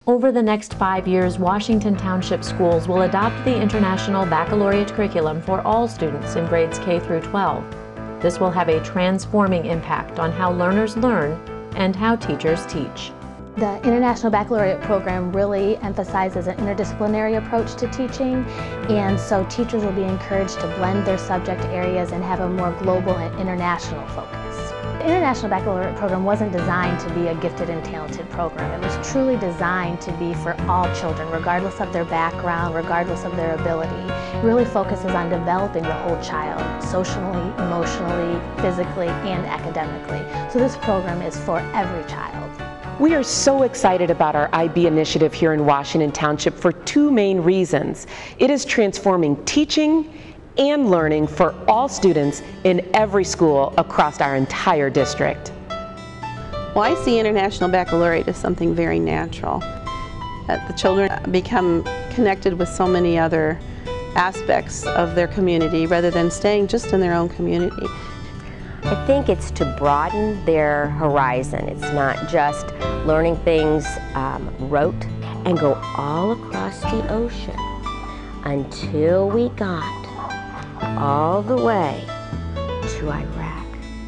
Over the next 5 years, Washington Township schools will adopt the International Baccalaureate curriculum for all students in grades K through 12. This will have a transforming impact on how learners learn and how teachers teach. The International Baccalaureate program really emphasizes an interdisciplinary approach to teaching, and so teachers will be encouraged to blend their subject areas and have a more global and international focus. The International Baccalaureate program wasn't designed to be a gifted and talented program. It was truly designed to be for all children, regardless of their background, regardless of their ability. It really focuses on developing the whole child, socially, emotionally, physically, and academically. So this program is for every child. We are so excited about our IB initiative here in Washington Township for two main reasons. It is transforming teaching and learning for all students in every school across our entire district. Well, I see International Baccalaureate as something very natural. The children become connected with so many other aspects of their community rather than staying just in their own community. I think it's to broaden their horizon. It's not just learning things rote and go all across the ocean until we got all the way to Iraq.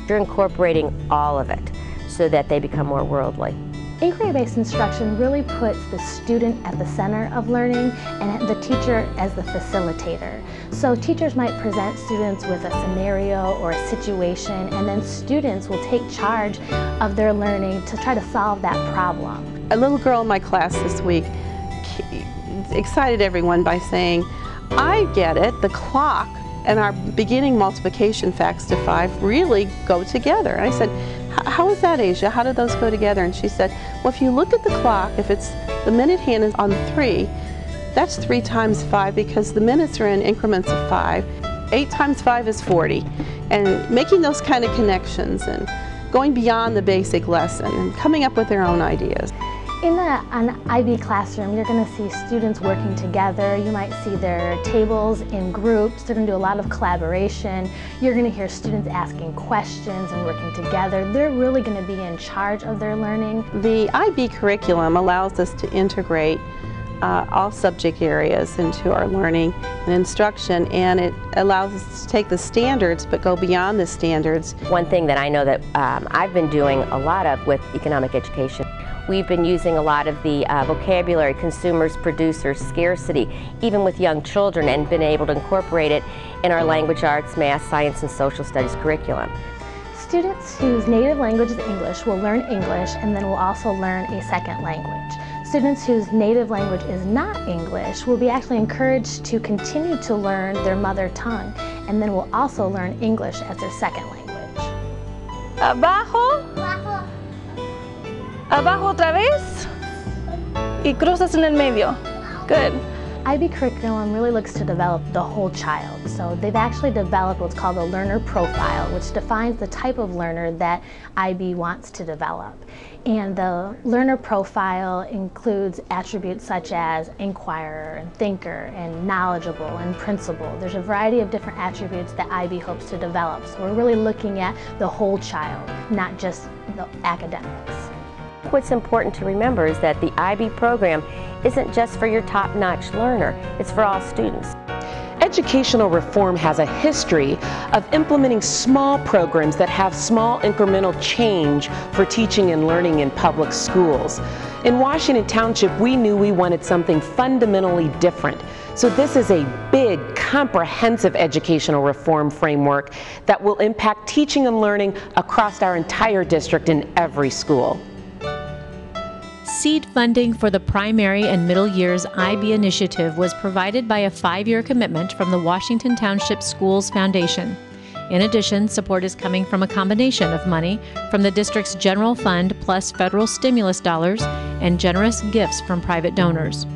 You're incorporating all of it so that they become more worldly. Inquiry-based instruction really puts the student at the center of learning and the teacher as the facilitator. So teachers might present students with a scenario or a situation, and then students will take charge of their learning to try to solve that problem. A little girl in my class this week excited everyone by saying, "I get it, the clock and our beginning multiplication facts to 5 really go together." And I said, "How is that, Asia? How do those go together?" And she said, "Well, if you look at the clock, if it's the minute hand is on 3, that's 3 times 5 because the minutes are in increments of 5. 8 times 5 is 40. And making those kind of connections and going beyond the basic lesson and coming up with their own ideas. In an IB classroom, you're going to see students working together. You might see their tables in groups. They're going to do a lot of collaboration. You're going to hear students asking questions and working together. They're really going to be in charge of their learning. The IB curriculum allows us to integrate all subject areas into our learning and instruction, and it allows us to take the standards but go beyond the standards. One thing that I know that I've been doing a lot of with economic education, we've been using a lot of the vocabulary, consumers, producers, scarcity, even with young children, and been able to incorporate it in our language arts, math, science, and social studies curriculum. Students whose native language is English will learn English and then will also learn a second language. Students whose native language is not English will be actually encouraged to continue to learn their mother tongue and then will also learn English as their second language. Abajo. Abajo otra vez y cruzas en el medio. Good. IB curriculum really looks to develop the whole child. So they've actually developed what's called a learner profile, which defines the type of learner that IB wants to develop. And the learner profile includes attributes such as inquirer and thinker and knowledgeable and principled. There's a variety of different attributes that IB hopes to develop. So we're really looking at the whole child, not just the academics. What's important to remember is that the IB program isn't just for your top-notch learner, it's for all students. Educational reform has a history of implementing small programs that have small incremental change for teaching and learning in public schools. In Washington Township, we knew we wanted something fundamentally different. So this is a big, comprehensive educational reform framework that will impact teaching and learning across our entire district in every school. Seed funding for the primary and middle years IB initiative was provided by a 5-year commitment from the Washington Township Schools Foundation. In addition, support is coming from a combination of money from the district's general fund plus federal stimulus dollars and generous gifts from private donors.